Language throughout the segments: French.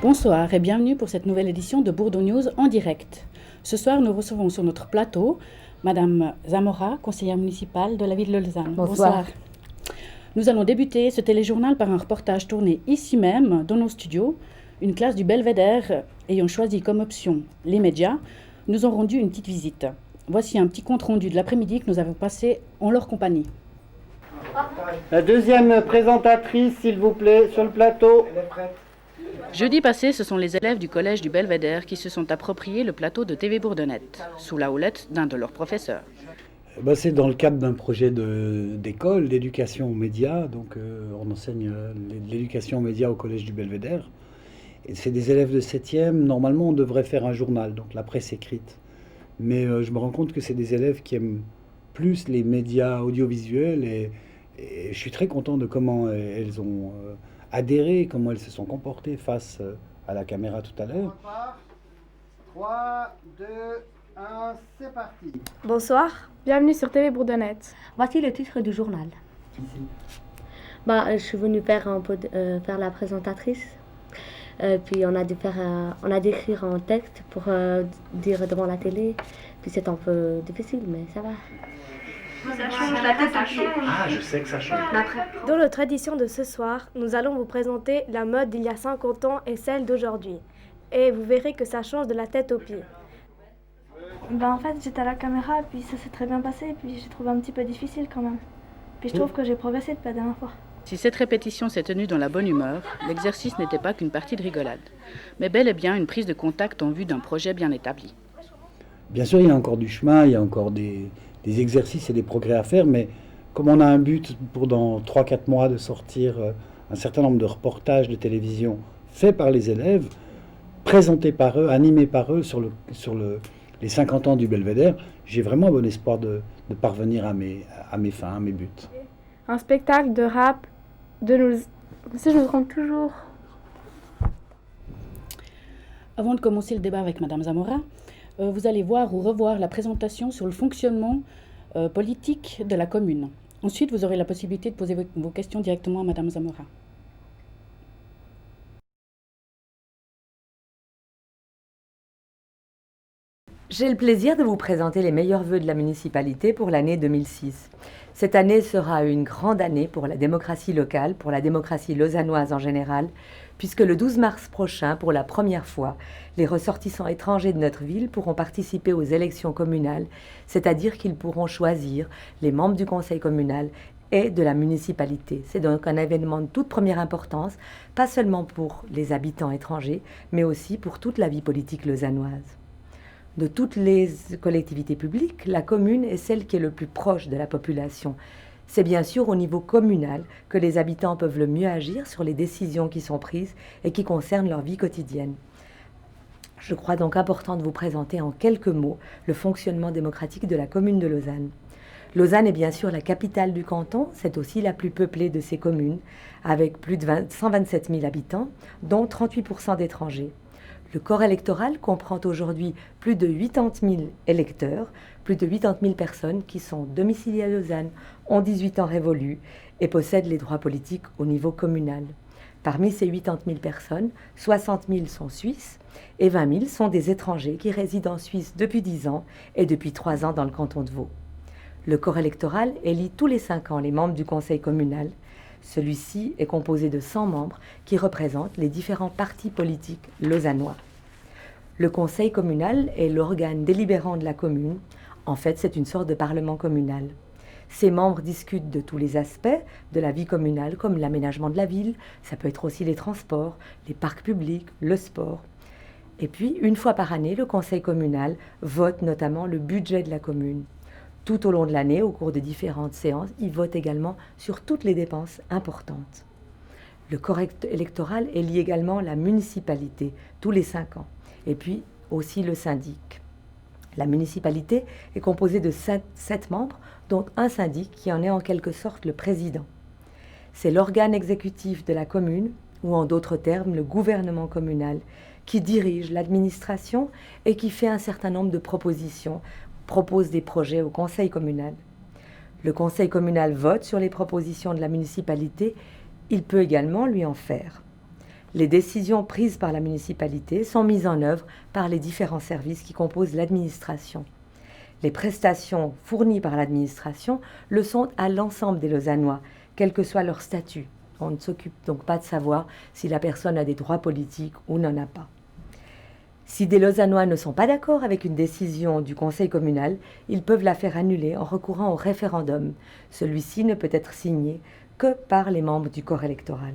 Bonsoir et bienvenue pour cette nouvelle édition de Bourdeaux News en direct. Ce soir, nous recevons sur notre plateau Madame Zamora, conseillère municipale de la ville de Lausanne. Bonsoir. Nous allons débuter ce téléjournal par un reportage tourné ici même, dans nos studios. Une classe du Belvédère ayant choisi comme option les médias nous ont rendu une petite visite. Voici un petit compte-rendu de l'après-midi que nous avons passé en leur compagnie. La deuxième présentatrice, s'il vous plaît, sur le plateau. Elle est prête. Jeudi passé, ce sont les élèves du collège du Belvédère qui se sont appropriés le plateau de TV Bourdonnette, sous la houlette d'un de leurs professeurs. C'est dans le cadre d'un projet d'école, d'éducation aux médias. Donc, on enseigne l'éducation aux médias au collège du Belvédère. Et c'est des élèves de 7e. Normalement, on devrait faire un journal, donc la presse écrite. Mais je me rends compte que c'est des élèves qui aiment plus les médias audiovisuels. Et je suis très content de comment elles ont adhéré, comment elles se sont comportées face à la caméra tout à l'heure. 3, 2, 1, c'est parti. Bonsoir, bienvenue sur TV Bourdonnette. Voici le titre du journal. Je suis venue faire faire la présentatrice. Puis on a dû écrire un texte pour dire devant la télé. Puis c'est un peu difficile, mais ça va. Ça change, la tête ça change. Ah, je sais que ça change. Dans notre édition de ce soir, nous allons vous présenter la mode d'il y a 50 ans et celle d'aujourd'hui. Et vous verrez que ça change de la tête aux pieds. En fait, j'étais à la caméra, puis ça s'est très bien passé, puis j'ai trouvé un petit peu difficile quand même. Puis je trouve que j'ai progressé depuis la dernière fois. Si cette répétition s'est tenue dans la bonne humeur, l'exercice n'était pas qu'une partie de rigolade, mais bel et bien une prise de contact en vue d'un projet bien établi. Bien sûr, il y a encore du chemin, il y a encore des exercices et des progrès à faire, mais comme on a un but pour dans 3-4 mois de sortir un certain nombre de reportages de télévision faits par les élèves, présentés par eux, animés par eux sur les 50 ans du Belvédère, j'ai vraiment bon espoir de parvenir à mes fins, à mes buts. Un spectacle de rap, si je me trompe toujours. Avant de commencer le débat avec Madame Zamora, vous allez voir ou revoir la présentation sur le fonctionnement politique de la commune. Ensuite, vous aurez la possibilité de poser vos questions directement à Madame Zamora. J'ai le plaisir de vous présenter les meilleurs vœux de la municipalité pour l'année 2006. Cette année sera une grande année pour la démocratie locale, pour la démocratie lausannoise en général, puisque le 12 mars prochain, pour la première fois, les ressortissants étrangers de notre ville pourront participer aux élections communales, c'est-à-dire qu'ils pourront choisir les membres du conseil communal et de la municipalité. C'est donc un événement de toute première importance, pas seulement pour les habitants étrangers, mais aussi pour toute la vie politique lausannoise. De toutes les collectivités publiques, la commune est celle qui est le plus proche de la population. C'est bien sûr au niveau communal que les habitants peuvent le mieux agir sur les décisions qui sont prises et qui concernent leur vie quotidienne. Je crois donc important de vous présenter en quelques mots le fonctionnement démocratique de la commune de Lausanne. Lausanne est bien sûr la capitale du canton, c'est aussi la plus peuplée de ces communes, avec plus de 127 000 habitants, dont 38% d'étrangers. Le corps électoral comprend aujourd'hui plus de 80 000 électeurs, plus de 80 000 personnes qui sont domiciliées à Lausanne, ont 18 ans révolus et possèdent les droits politiques au niveau communal. Parmi ces 80 000 personnes, 60 000 sont suisses et 20 000 sont des étrangers qui résident en Suisse depuis 10 ans et depuis 3 ans dans le canton de Vaud. Le corps électoral élit tous les 5 ans les membres du conseil communal. Celui-ci est composé de 100 membres qui représentent les différents partis politiques lausannois. Le conseil communal est l'organe délibérant de la commune. En fait, c'est une sorte de parlement communal. Ses membres discutent de tous les aspects de la vie communale, comme l'aménagement de la ville, ça peut être aussi les transports, les parcs publics, le sport. Et puis, une fois par année, le conseil communal vote notamment le budget de la commune. Tout au long de l'année, au cours de différentes séances, il vote également sur toutes les dépenses importantes. Le corps électoral élit également la municipalité tous les 5 ans, et puis aussi le syndic. La municipalité est composée de 7 membres, dont un syndic qui en est en quelque sorte le président. C'est l'organe exécutif de la commune, ou en d'autres termes le gouvernement communal, qui dirige l'administration et qui fait un certain nombre de propositions, propose des projets au conseil communal. Le conseil communal vote sur les propositions de la municipalité, il peut également lui en faire. Les décisions prises par la municipalité sont mises en œuvre par les différents services qui composent l'administration. Les prestations fournies par l'administration le sont à l'ensemble des Lausannois, quel que soit leur statut. On ne s'occupe donc pas de savoir si la personne a des droits politiques ou n'en a pas. Si des Lausannois ne sont pas d'accord avec une décision du conseil communal, ils peuvent la faire annuler en recourant au référendum. Celui-ci ne peut être signé que par les membres du corps électoral.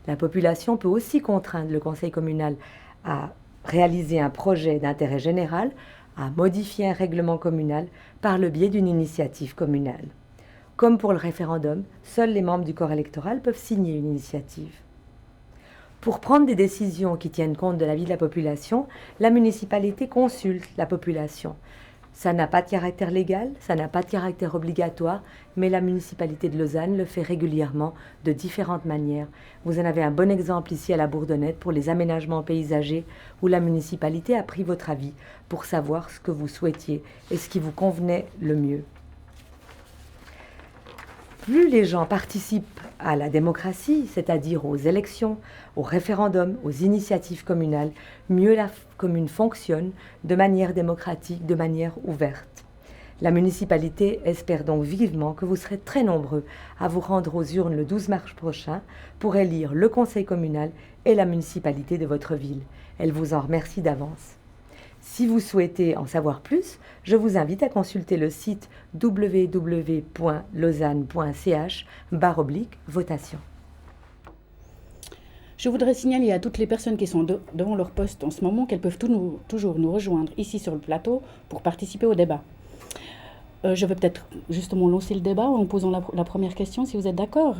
La population peut aussi contraindre le conseil communal à réaliser un projet d'intérêt général, à modifier un règlement communal par le biais d'une initiative communale. Comme pour le référendum, seuls les membres du corps électoral peuvent signer une initiative. Pour prendre des décisions qui tiennent compte de la vie de la population, la municipalité consulte la population. Ça n'a pas de caractère légal, ça n'a pas de caractère obligatoire, mais la municipalité de Lausanne le fait régulièrement de différentes manières. Vous en avez un bon exemple ici à la Bourdonnette pour les aménagements paysagers où la municipalité a pris votre avis pour savoir ce que vous souhaitiez et ce qui vous convenait le mieux. Plus les gens participent à la démocratie, c'est-à-dire aux élections, aux référendums, aux initiatives communales, mieux la commune fonctionne de manière démocratique, de manière ouverte. La municipalité espère donc vivement que vous serez très nombreux à vous rendre aux urnes le 12 mars prochain pour élire le conseil communal et la municipalité de votre ville. Elle vous en remercie d'avance. Si vous souhaitez en savoir plus, je vous invite à consulter le site www.lausanne.ch/votation. Je voudrais signaler à toutes les personnes qui sont devant leur poste en ce moment qu'elles peuvent toujours nous rejoindre ici sur le plateau pour participer au débat. Je vais peut-être justement lancer le débat en posant la première question, si vous êtes d'accord.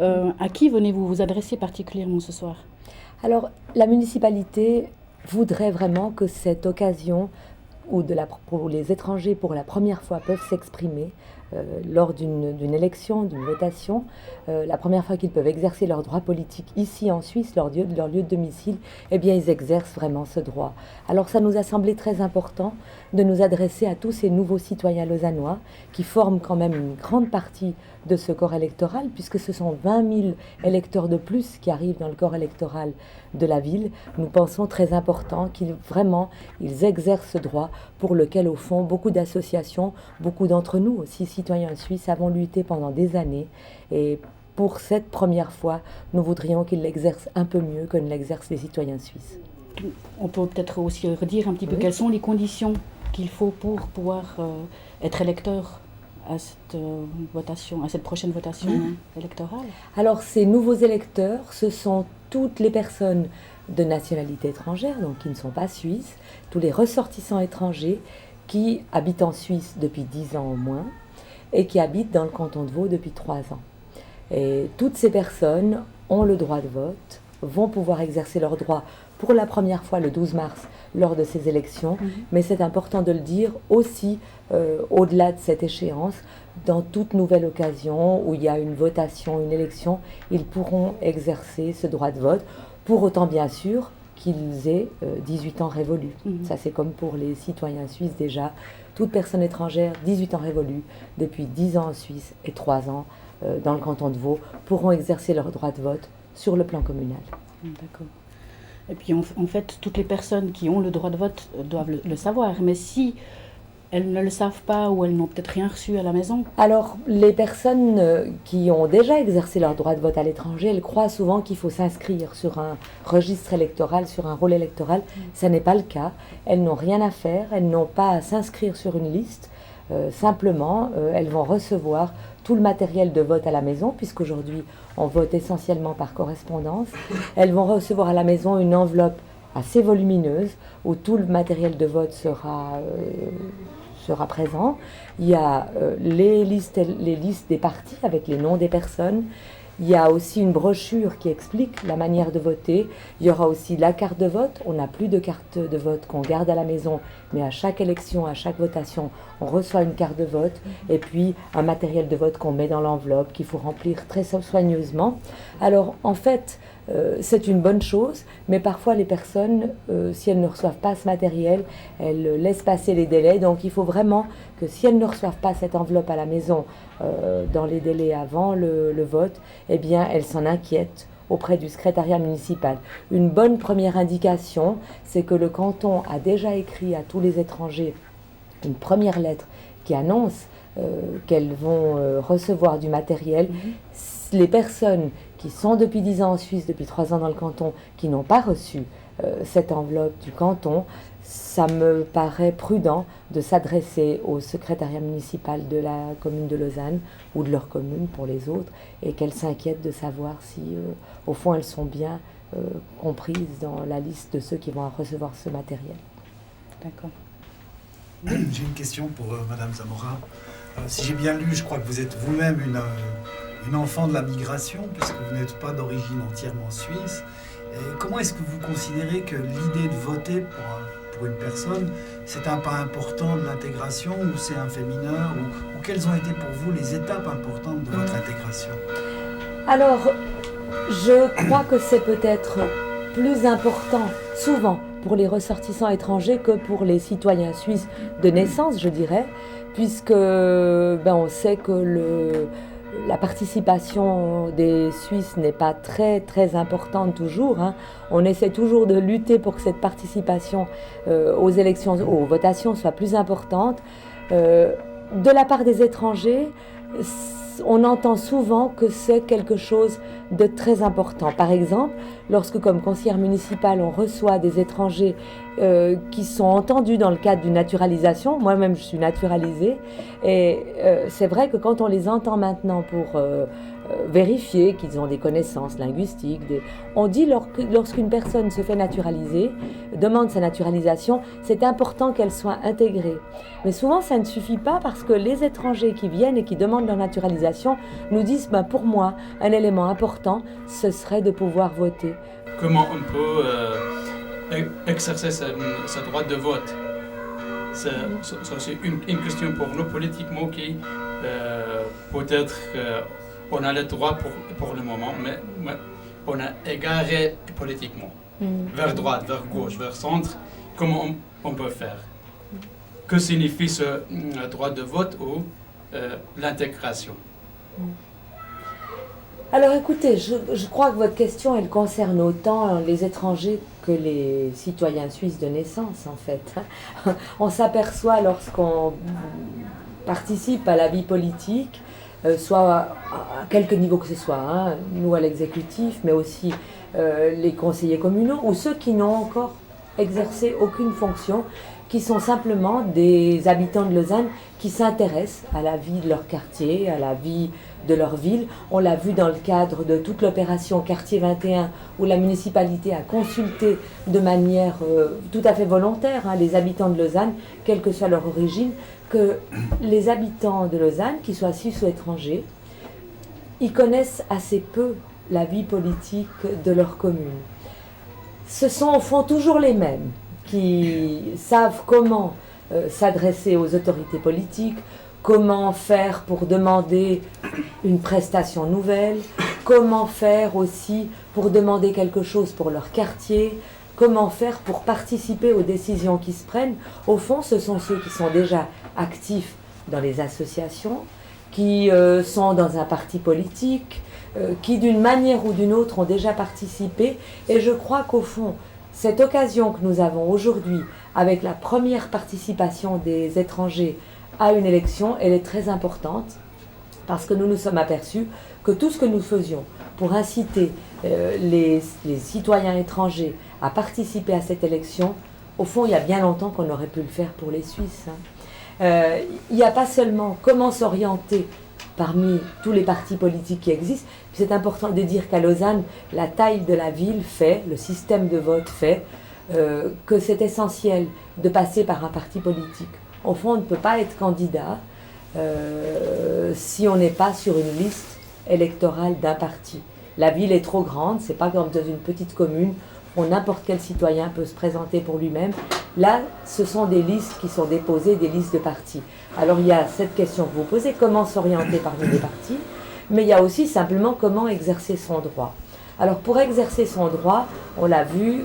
À qui venez-vous vous adresser particulièrement ce soir ? Alors, la municipalité voudrait vraiment que cette occasion où les étrangers pour la première fois peuvent s'exprimer lors d'une élection, d'une votation, la première fois qu'ils peuvent exercer leur droit politique ici en Suisse, leur lieu de domicile, eh bien ils exercent vraiment ce droit. Alors ça nous a semblé très important de nous adresser à tous ces nouveaux citoyens lausannois qui forment quand même une grande partie de ce corps électoral, puisque ce sont 20 000 électeurs de plus qui arrivent dans le corps électoral de la ville. Nous pensons très important qu'ils exercent ce droit pour lequel, au fond, beaucoup d'associations, beaucoup d'entre nous aussi, citoyens suisses, avons lutté pendant des années. Et pour cette première fois, nous voudrions qu'ils l'exercent un peu mieux que ne l'exercent les citoyens suisses. On peut peut-être aussi redire un petit peu quelles sont les conditions qu'il faut pour pouvoir être électeur à cette prochaine votation électorale. Alors, ces nouveaux électeurs, ce sont toutes les personnes de nationalité étrangère, donc qui ne sont pas suisses, tous les ressortissants étrangers qui habitent en Suisse depuis 10 ans au moins et qui habitent dans le canton de Vaud depuis 3 ans. Et toutes ces personnes ont le droit de vote, vont pouvoir exercer leur droit pour la première fois le 12 mars lors de ces élections, mais c'est important de le dire aussi au-delà de cette échéance, dans toute nouvelle occasion où il y a une votation, une élection, ils pourront exercer ce droit de vote, pour autant bien sûr qu'ils aient 18 ans révolus. Ça c'est comme pour les citoyens suisses déjà, toute personne étrangère, 18 ans révolus, depuis 10 ans en Suisse et 3 ans dans le canton de Vaud, pourront exercer leur droit de vote sur le plan communal. D'accord. Et puis en fait, toutes les personnes qui ont le droit de vote doivent le savoir. Mais si elles ne le savent pas ou elles n'ont peut-être rien reçu à la maison. Alors, les personnes qui ont déjà exercé leur droit de vote à l'étranger, elles croient souvent qu'il faut s'inscrire sur un registre électoral, sur un rôle électoral. Ça n'est pas le cas. Elles n'ont rien à faire, elles n'ont pas à s'inscrire sur une liste. Simplement, elles vont recevoir tout le matériel de vote à la maison, puisqu'aujourd'hui, on vote essentiellement par correspondance. Elles vont recevoir à la maison une enveloppe assez volumineuse où tout le matériel de vote sera présent. Il y a les listes des partis avec les noms des personnes. Il y a aussi une brochure qui explique la manière de voter. Il y aura aussi la carte de vote. On n'a plus de carte de vote qu'on garde à la maison, mais à chaque élection, à chaque votation, on reçoit une carte de vote et puis un matériel de vote qu'on met dans l'enveloppe qu'il faut remplir très soigneusement. Alors, en fait, c'est une bonne chose, mais parfois les personnes, si elles ne reçoivent pas ce matériel, elles laissent passer les délais. Donc il faut vraiment que si elles ne reçoivent pas cette enveloppe à la maison dans les délais avant le vote, eh bien elles s'en inquiètent auprès du secrétariat municipal. Une bonne première indication, c'est que le canton a déjà écrit à tous les étrangers une première lettre qui annonce qu'elles vont recevoir du matériel. Les personnes qui sont depuis 10 ans en Suisse, depuis 3 ans dans le canton, qui n'ont pas reçu cette enveloppe du canton, ça me paraît prudent de s'adresser au secrétariat municipal de la commune de Lausanne ou de leur commune pour les autres, et qu'elles s'inquiètent de savoir si, au fond, elles sont bien comprises dans la liste de ceux qui vont recevoir ce matériel. D'accord. J'ai une question pour Madame Zamora. Si j'ai bien lu, je crois que vous êtes vous-même une enfant de la migration, puisque vous n'êtes pas d'origine entièrement suisse. Et comment est-ce que vous considérez que l'idée de voter pour une personne, c'est un pas important de l'intégration, ou c'est un fait mineur, ou quelles ont été pour vous les étapes importantes de votre intégration? Alors, je crois que c'est peut-être plus important, souvent, pour les ressortissants étrangers que pour les citoyens suisses de naissance, je dirais, puisque on sait que la participation des Suisses n'est pas très très importante toujours. On essaie toujours de lutter pour que cette participation aux élections, aux votations soit plus importante. De la part des étrangers, on entend souvent que c'est quelque chose de très important. Par exemple, lorsque comme conseillère municipale, on reçoit des étrangers qui sont entendus dans le cadre d'une naturalisation, moi-même je suis naturalisée, et c'est vrai que quand on les entend maintenant pour vérifier qu'ils ont des connaissances linguistiques, on dit lorsqu'une personne se fait naturaliser, demande sa naturalisation, c'est important qu'elle soit intégrée. Mais souvent ça ne suffit pas, parce que les étrangers qui viennent et qui demandent leur naturalisation nous disent pour moi, un élément important, ce serait de pouvoir voter. Comment on peut exercer ce droit de vote? C'est une question pour nous politiquement qui peut-être on a le droit pour le moment, mais on est égaré politiquement. Vers droite, vers gauche, vers centre, comment on peut faire? Que signifie ce droit de vote ou l'intégration? Alors écoutez, je crois que votre question, elle concerne autant les étrangers que les citoyens suisses de naissance, en fait. On s'aperçoit lorsqu'on participe à la vie politique, soit à quelque niveau que ce soit, nous à l'exécutif, mais aussi les conseillers communaux, ou ceux qui n'ont encore exercé aucune fonction, qui sont simplement des habitants de Lausanne qui s'intéressent à la vie de leur quartier, à la vie de leur ville. On l'a vu dans le cadre de toute l'opération Quartier 21, où la municipalité a consulté de manière tout à fait volontaire les habitants de Lausanne, quelle que soit leur origine, que les habitants de Lausanne, qu'ils soient suisses ou étrangers, ils connaissent assez peu la vie politique de leur commune. Ce sont au fond toujours les mêmes qui savent comment s'adresser aux autorités politiques, comment faire pour demander une prestation nouvelle, comment faire aussi pour demander quelque chose pour leur quartier, comment faire pour participer aux décisions qui se prennent. Au fond, ce sont ceux qui sont déjà actifs dans les associations, qui sont dans un parti politique, qui d'une manière ou d'une autre ont déjà participé. Et je crois qu'au fond, cette occasion que nous avons aujourd'hui avec la première participation des étrangers à une élection, elle est très importante, parce que nous nous sommes aperçus que tout ce que nous faisions pour inciter les citoyens étrangers à participer à cette élection, au fond, il y a bien longtemps qu'on aurait pu le faire pour les Suisses. Il n'y a pas seulement comment s'orienter parmi tous les partis politiques qui existent. C'est important de dire qu'à Lausanne, la taille de la ville fait, le système de vote fait, que c'est essentiel de passer par un parti politique. Au fond, on ne peut pas être candidat si on n'est pas sur une liste électorale d'un parti. La ville est trop grande, c'est pas comme dans une petite commune où n'importe quel citoyen peut se présenter pour lui-même. Là, ce sont des listes qui sont déposées, des listes de partis. Alors il y a cette question que vous posez, comment s'orienter parmi les partis, mais il y a aussi simplement comment exercer son droit. Alors pour exercer son droit, on l'a vu,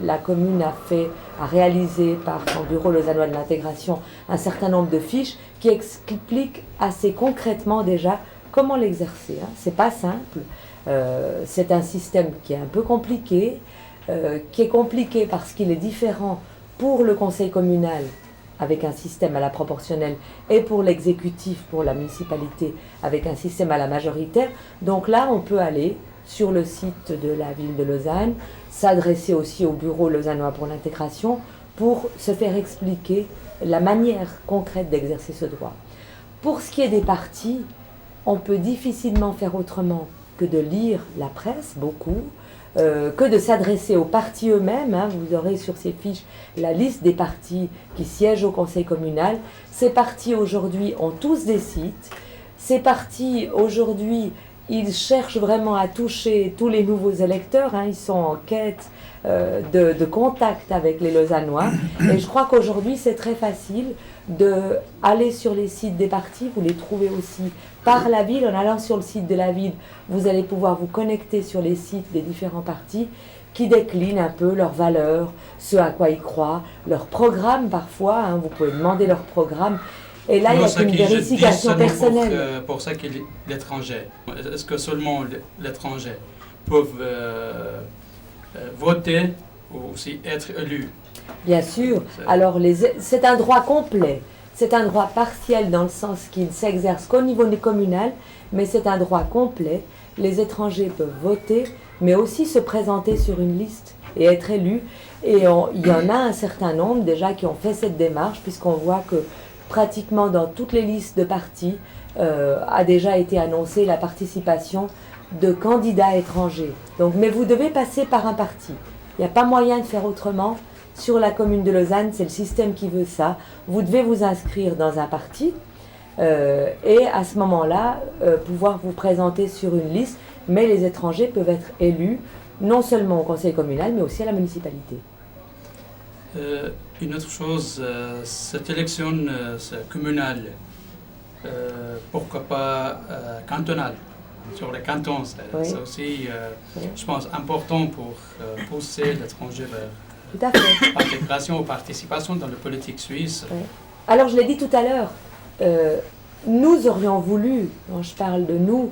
la commune a réalisé par son bureau lausannois de l'intégration un certain nombre de fiches qui expliquent assez concrètement déjà comment l'exercer. C'est pas simple, c'est un système qui est un peu compliqué, qui est compliqué parce qu'il est différent pour le conseil communal avec un système à la proportionnelle et pour l'exécutif, pour la municipalité avec un système à la majoritaire. Donc là, on peut aller sur le site de la ville de Lausanne, s'adresser aussi au bureau lausannois pour l'intégration pour se faire expliquer la manière concrète d'exercer ce droit. Pour ce qui est des partis, on peut difficilement faire autrement que de lire la presse, beaucoup, que de s'adresser aux partis eux-mêmes. Vous aurez sur ces fiches la liste des partis qui siègent au conseil communal. Ces partis aujourd'hui ont tous des sites. Ces partis aujourd'hui, ils cherchent vraiment à toucher tous les nouveaux électeurs. Ils sont en quête de contact avec les Lausannois. Et je crois qu'aujourd'hui, c'est très facile d'aller sur les sites des partis. Vous les trouvez aussi par la ville. En allant sur le site de la ville, vous allez pouvoir vous connecter sur les sites des différents partis qui déclinent un peu leurs valeurs, ce à quoi ils croient, leur programme parfois. Vous pouvez demander leur programme. Et là, il y a une vérification personnelle. Pour ça qu'il est l'étranger. Est-ce que seulement l'étranger peuvent voter ou aussi être élus? Bien sûr. Alors, c'est un droit complet. C'est un droit partiel dans le sens qu'il ne s'exerce qu'au niveau communal, mais c'est un droit complet. Les étrangers peuvent voter, mais aussi se présenter sur une liste et être élus. Et il y en a un certain nombre déjà qui ont fait cette démarche, puisqu'on voit que pratiquement dans toutes les listes de partis a déjà été annoncée la participation de candidats étrangers. Donc, mais vous devez passer par un parti. Il n'y a pas moyen de faire autrement. Sur la commune de Lausanne, c'est le système qui veut ça. Vous devez vous inscrire dans un parti et à ce moment-là, pouvoir vous présenter sur une liste. Mais les étrangers peuvent être élus non seulement au conseil communal, mais aussi à la municipalité. Une autre chose, cette élection communale, pourquoi pas cantonale, sur les cantons, c'est aussi, je pense, important pour pousser l'étranger vers l'intégration ou participation dans la politique suisse. Oui. Alors, je l'ai dit tout à l'heure, nous aurions voulu, quand je parle de nous,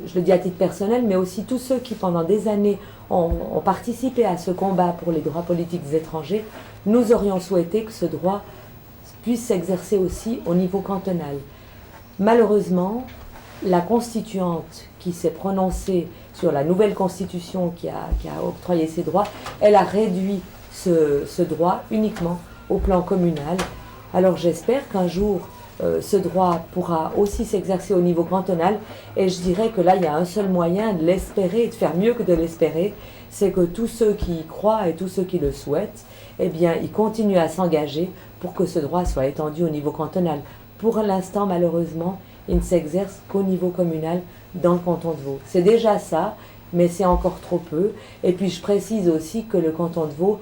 je le dis à titre personnel, mais aussi tous ceux qui pendant des années ont participé à ce combat pour les droits politiques des étrangers, nous aurions souhaité que ce droit puisse s'exercer aussi au niveau cantonal. Malheureusement, la constituante qui s'est prononcée sur la nouvelle constitution qui a octroyé ces droits, elle a réduit ce droit uniquement au plan communal. Alors j'espère qu'un jour, ce droit pourra aussi s'exercer au niveau cantonal, et je dirais que là, il y a un seul moyen de l'espérer et de faire mieux que de l'espérer, c'est que tous ceux qui y croient et tous ceux qui le souhaitent, eh bien, ils continuent à s'engager pour que ce droit soit étendu au niveau cantonal. Pour l'instant, malheureusement, il ne s'exerce qu'au niveau communal dans le canton de Vaud. C'est déjà ça, mais c'est encore trop peu. Et puis, je précise aussi que le canton de Vaud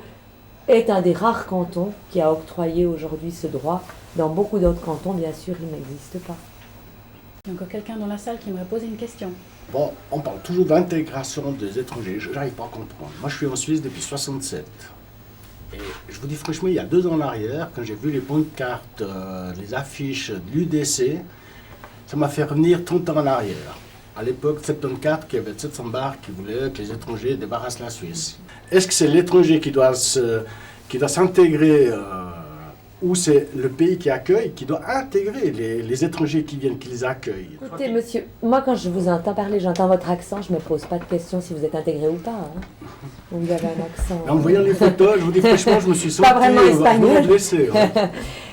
est un des rares cantons qui a octroyé aujourd'hui ce droit. Dans beaucoup d'autres cantons, bien sûr, il n'existe pas. Il y a encore quelqu'un dans la salle qui aimerait poser une question. Bon, on parle toujours d'intégration des étrangers. Je n'arrive pas à comprendre. Moi, je suis en Suisse depuis 67. Et je vous dis franchement, il y a 2 ans en arrière, quand j'ai vu les pancartes, les affiches de l'UDC, ça m'a fait revenir 30 ans en arrière. À l'époque, 74, qui avait 700 bars qui voulaient que les étrangers débarrassent la Suisse. Est-ce que c'est l'étranger qui doit s'intégrer ou c'est le pays qui accueille, qui doit intégrer les étrangers qui viennent, qui les accueillent? Écoutez, monsieur, moi quand je vous entends parler, j'entends votre accent, je ne me pose pas de question si vous êtes intégré ou pas. Vous avez un accent... En voyant les photos, je vous dis franchement, je me suis senti... Pas vraiment espagnol. Blessé.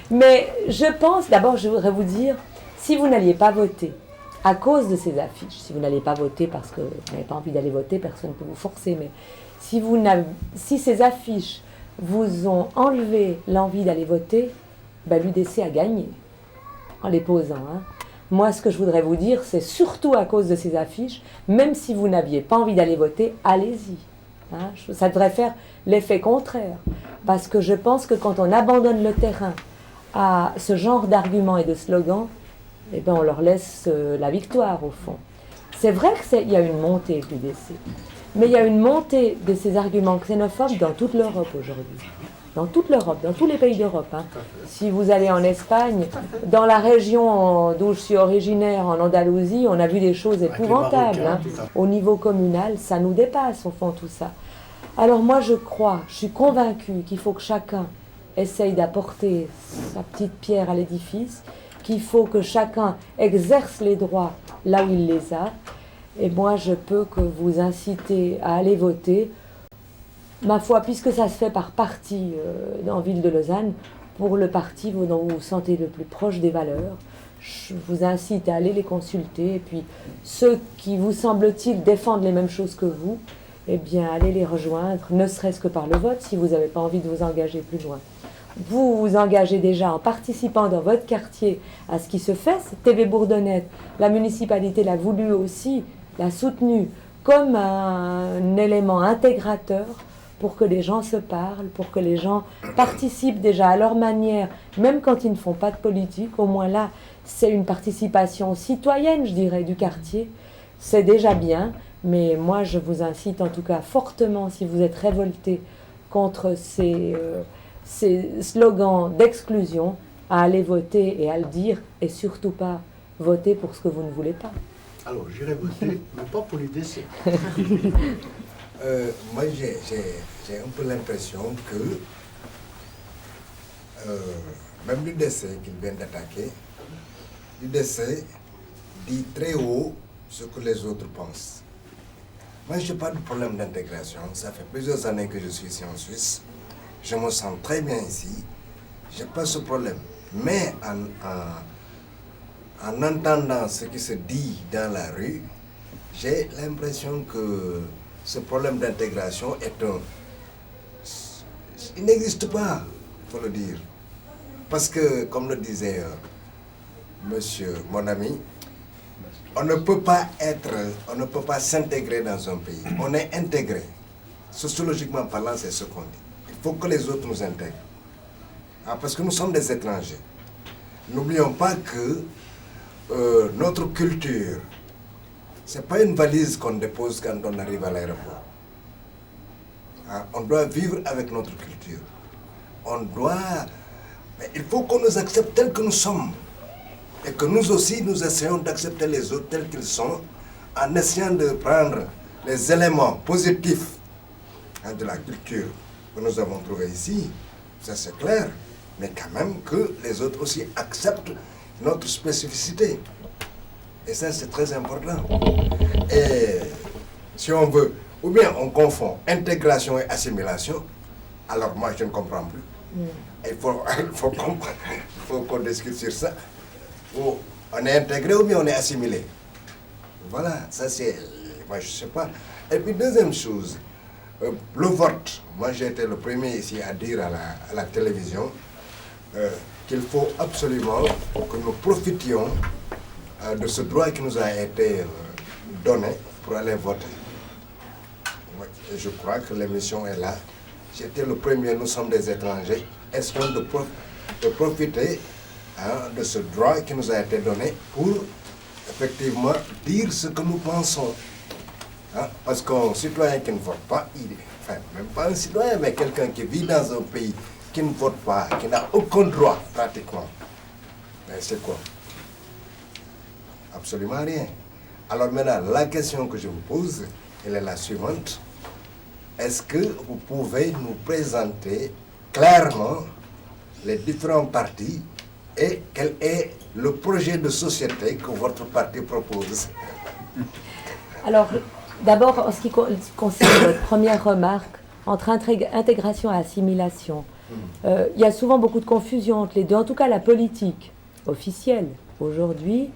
Mais je pense, d'abord, je voudrais vous dire, si vous n'alliez pas voter à cause de ces affiches, si vous n'allez pas voter parce que vous n'avez pas envie d'aller voter, personne ne peut vous forcer, mais si ces affiches vous ont enlevé l'envie d'aller voter, l'UDC a gagné en les posant. Moi, ce que je voudrais vous dire, c'est surtout à cause de ces affiches, même si vous n'aviez pas envie d'aller voter, allez-y. Ça devrait faire l'effet contraire. Parce que je pense que quand on abandonne le terrain à ce genre d'arguments et de slogans, eh ben on leur laisse la victoire au fond. C'est vrai qu'il y a une montée de l'UDC. Mais il y a une montée de ces arguments xénophobes dans toute l'Europe aujourd'hui. Dans toute l'Europe, dans tous les pays d'Europe. Hein. Si vous allez en Espagne, dans la région d'où je suis originaire, en Andalousie, on a vu des choses épouvantables. Hein. Au niveau communal, ça nous dépasse au fond tout ça. Alors moi je suis convaincue qu'il faut que chacun essaye d'apporter sa petite pierre à l'édifice, qu'il faut que chacun exerce les droits là où il les a. Et moi je peux que vous inciter à aller voter. Ma foi, puisque ça se fait par parti en ville de Lausanne, pour le parti dont vous vous sentez le plus proche des valeurs, je vous incite à aller les consulter. Et puis, ceux qui vous semble-t-il défendent les mêmes choses que vous, eh bien, allez les rejoindre, ne serait-ce que par le vote, si vous n'avez pas envie de vous engager plus loin. Vous vous engagez déjà en participant dans votre quartier à ce qui se fait. TV Bourdonnette, la municipalité l'a voulu aussi, l'a soutenu comme un élément intégrateur pour que les gens se parlent, pour que les gens participent déjà à leur manière, même quand ils ne font pas de politique. Au moins là, c'est une participation citoyenne, je dirais, du quartier. C'est déjà bien, mais moi je vous incite en tout cas fortement, si vous êtes révoltés contre ces slogans d'exclusion, à aller voter et à le dire, et surtout pas voter pour ce que vous ne voulez pas. Alors j'irai voter, mais pas pour l'UDC. Moi, j'ai un peu l'impression que même l'UDC qu'il vient d'attaquer, l'UDC dit très haut ce que les autres pensent. Moi, je n'ai pas de problème d'intégration. Ça fait plusieurs années que je suis ici en Suisse. Je me sens très bien ici. Je n'ai pas ce problème. Mais en entendant ce qui se dit dans la rue, j'ai l'impression que ce problème d'intégration il n'existe pas, il faut le dire. Parce que, comme le disait monsieur, mon ami, on ne peut pas s'intégrer dans un pays. On est intégré. Sociologiquement parlant, c'est ce qu'on dit. Il faut que les autres nous intègrent. Parce que nous sommes des étrangers. N'oublions pas que notre culture, ce n'est pas une valise qu'on dépose quand on arrive à l'aéroport. On doit vivre avec notre culture. Mais il faut qu'on nous accepte tels que nous sommes. Et que nous aussi, nous essayons d'accepter les autres tels qu'ils sont, en essayant de prendre les éléments positifs de la culture que nous avons trouvé ici. Ça c'est clair. Mais quand même que les autres aussi acceptent notre spécificité. Et ça, c'est très important. Et si on veut, ou bien on confond intégration et assimilation, alors moi, je ne comprends plus. Il faut comprendre, il faut qu'on discute sur ça. Ou on est intégré ou bien on est assimilé. Voilà, ça c'est... Moi, je ne sais pas. Et puis, deuxième chose, le vote. Moi, j'ai été le premier ici à dire à la télévision qu'il faut absolument que nous profitions de ce droit qui nous a été donné pour aller voter. Et je crois que l'émission est là. J'étais le premier, nous sommes des étrangers. Essayons de profiter de ce droit qui nous a été donné pour effectivement dire ce que nous pensons. Parce qu'un citoyen qui ne vote pas, même pas un citoyen, mais quelqu'un qui vit dans un pays qui ne vote pas, qui n'a aucun droit pratiquement, c'est quoi? Absolument rien. Alors maintenant, la question que je vous pose, elle est la suivante. Est-ce que vous pouvez nous présenter clairement les différents partis et quel est le projet de société que votre parti propose? Alors, d'abord, en ce qui concerne votre première remarque, entre intégration et assimilation, il y a souvent beaucoup de confusion entre les deux. En tout cas, la politique officielle, aujourd'hui,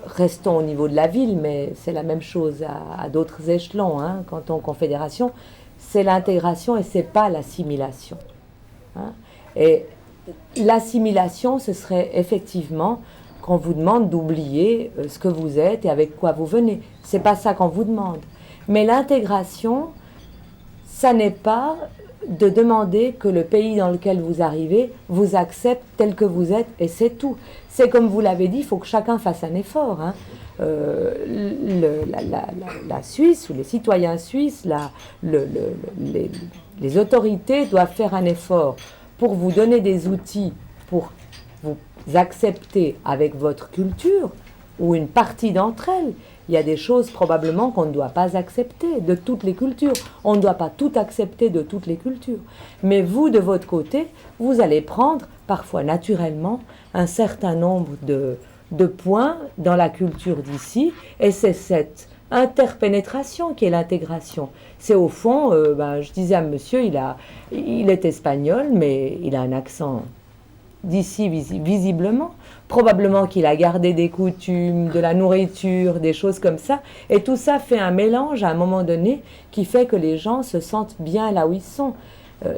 restons au niveau de la ville, mais c'est la même chose à d'autres échelons, canton, confédération, c'est l'intégration et c'est pas l'assimilation. Et l'assimilation, ce serait effectivement qu'on vous demande d'oublier ce que vous êtes et avec quoi vous venez. C'est pas ça qu'on vous demande. Mais l'intégration, ça n'est pas de demander que le pays dans lequel vous arrivez vous accepte tel que vous êtes, et c'est tout. C'est comme vous l'avez dit, il faut que chacun fasse un effort. Hein. La Suisse, ou les citoyens suisses, les autorités doivent faire un effort pour vous donner des outils pour vous accepter avec votre culture, ou une partie d'entre elles. Il y a des choses probablement qu'on ne doit pas accepter de toutes les cultures. On ne doit pas tout accepter de toutes les cultures. Mais vous, de votre côté, vous allez prendre, parfois naturellement, un certain nombre de points dans la culture d'ici, et c'est cette interpénétration qui est l'intégration. C'est au fond, je disais à monsieur, il est espagnol, mais il a un accent d'ici visiblement. Probablement qu'il a gardé des coutumes, de la nourriture, des choses comme ça. Et tout ça fait un mélange à un moment donné qui fait que les gens se sentent bien là où ils sont.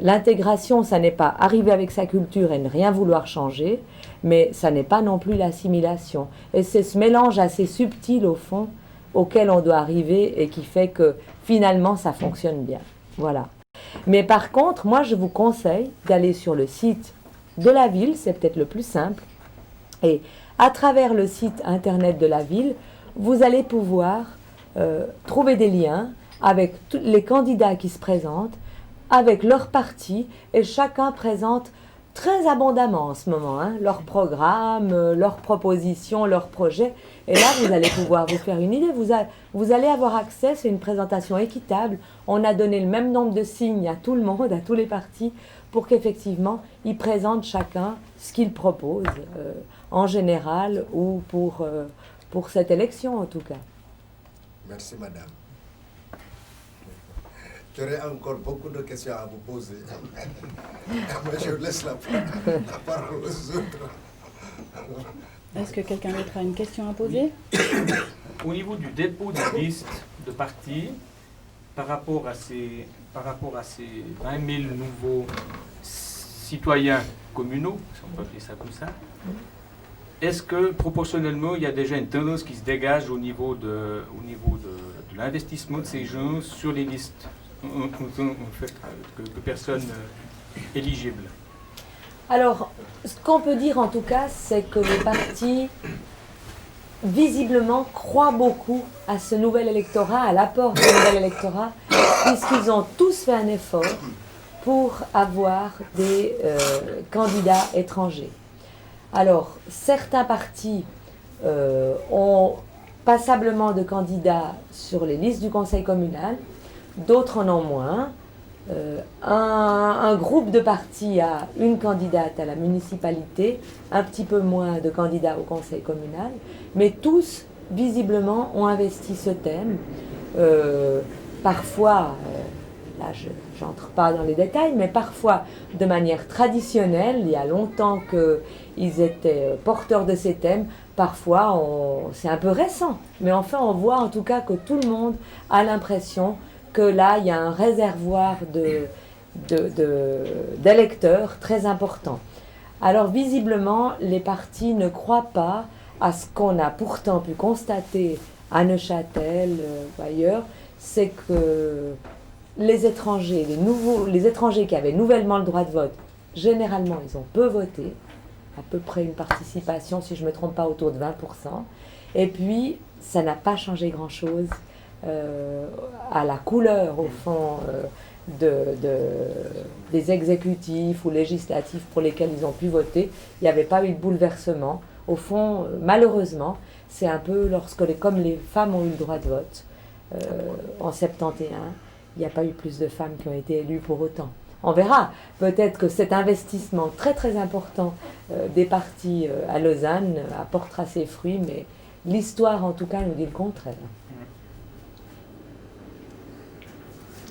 L'intégration, ça n'est pas arriver avec sa culture et ne rien vouloir changer, mais ça n'est pas non plus l'assimilation. Et c'est ce mélange assez subtil au fond auquel on doit arriver et qui fait que finalement ça fonctionne bien. Voilà. Mais par contre, moi je vous conseille d'aller sur le site de la ville, c'est peut-être le plus simple. Et à travers le site internet de la ville, vous allez pouvoir trouver des liens avec tous les candidats qui se présentent, avec leur parti, et chacun présente très abondamment en ce moment leur programme, leurs propositions, leurs projets. Et là, vous allez pouvoir vous faire une idée. Vous allez avoir accès, c'est une présentation équitable. On a donné le même nombre de signes à tout le monde, à tous les partis, pour qu'effectivement, ils présentent chacun ce qu'ils proposent, en général, ou pour cette élection en tout cas. Merci madame. J'aurais encore beaucoup de questions à vous poser. Mais je laisse la parole aux autres. Est-ce que quelqu'un d'autre a une question à poser? Au niveau du dépôt des listes de partis, par rapport à ces 20 000 nouveaux citoyens communaux, si on peut appeler ça comme ça, est-ce que proportionnellement il y a déjà une tendance qui se dégage au niveau de l'investissement de ces gens sur les listes en fait, que personnes éligibles? Alors, ce qu'on peut dire en tout cas, c'est que les partis visiblement croient beaucoup à ce nouvel électorat, à l'apport du nouvel électorat, puisqu'ils ont tous fait un effort pour avoir des candidats étrangers. Alors, certains partis ont passablement de candidats sur les listes du conseil communal, d'autres en ont moins. Un groupe de partis a une candidate à la municipalité, un petit peu moins de candidats au conseil communal, mais tous, visiblement, ont investi ce thème. Parfois, là je n'entre pas dans les détails, mais parfois de manière traditionnelle, il y a longtemps qu'ils étaient porteurs de ces thèmes, parfois c'est un peu récent, mais enfin on voit en tout cas que tout le monde a l'impression que là il y a un réservoir d'électeurs très important. Alors visiblement, les partis ne croient pas à ce qu'on a pourtant pu constater à Neuchâtel ou ailleurs, c'est que les étrangers, les étrangers qui avaient nouvellement le droit de vote, généralement ils ont peu voté, à peu près une participation, si je ne me trompe pas, autour de 20%. Et puis, ça n'a pas changé grand-chose à la couleur, au fond, des exécutifs ou législatifs pour lesquels ils ont pu voter. Il n'y avait pas eu de bouleversement. Au fond, malheureusement, c'est un peu comme les femmes ont eu le droit de vote en 71, il n'y a pas eu plus de femmes qui ont été élues pour autant. On verra, peut-être que cet investissement très très important des partis à Lausanne apportera ses fruits, mais l'histoire en tout cas nous dit le contraire.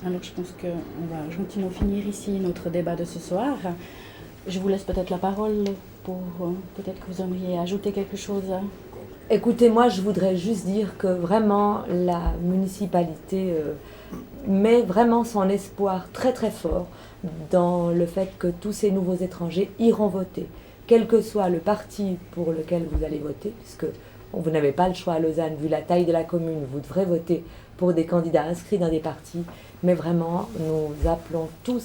Alors je pense qu'on va gentiment finir ici notre débat de ce soir. Je vous laisse peut-être la parole pour peut-être que vous aimeriez ajouter quelque chose. Écoutez, moi je voudrais juste dire que vraiment la municipalité met vraiment son espoir très très fort dans le fait que tous ces nouveaux étrangers iront voter, quel que soit le parti pour lequel vous allez voter, puisque Vous n'avez pas le choix à Lausanne, vu la taille de la commune, vous devrez voter pour des candidats inscrits dans des partis, mais vraiment, nous appelons tous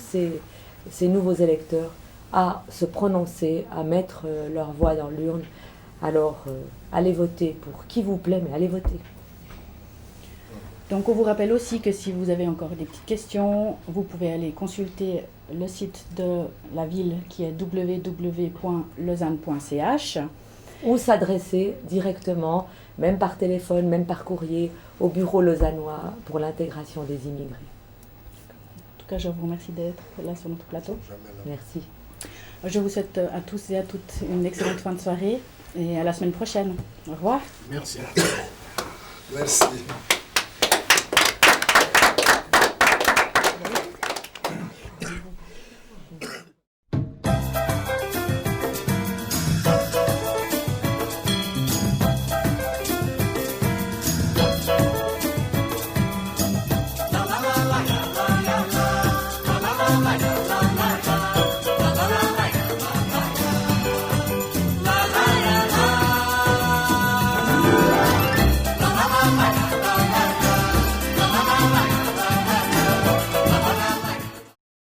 ces nouveaux électeurs à se prononcer, à mettre leur voix dans l'urne. Alors, allez voter pour qui vous plaît, mais allez voter. Donc on vous rappelle aussi que si vous avez encore des petites questions, vous pouvez aller consulter le site de la ville qui est www.lausanne.ch ou s'adresser directement, même par téléphone, même par courrier, au bureau lausannois pour l'intégration des immigrés. En tout cas, je vous remercie d'être là sur notre plateau. Merci. Je vous souhaite à tous et à toutes une excellente fin de soirée et à la semaine prochaine. Au revoir. Merci. Merci.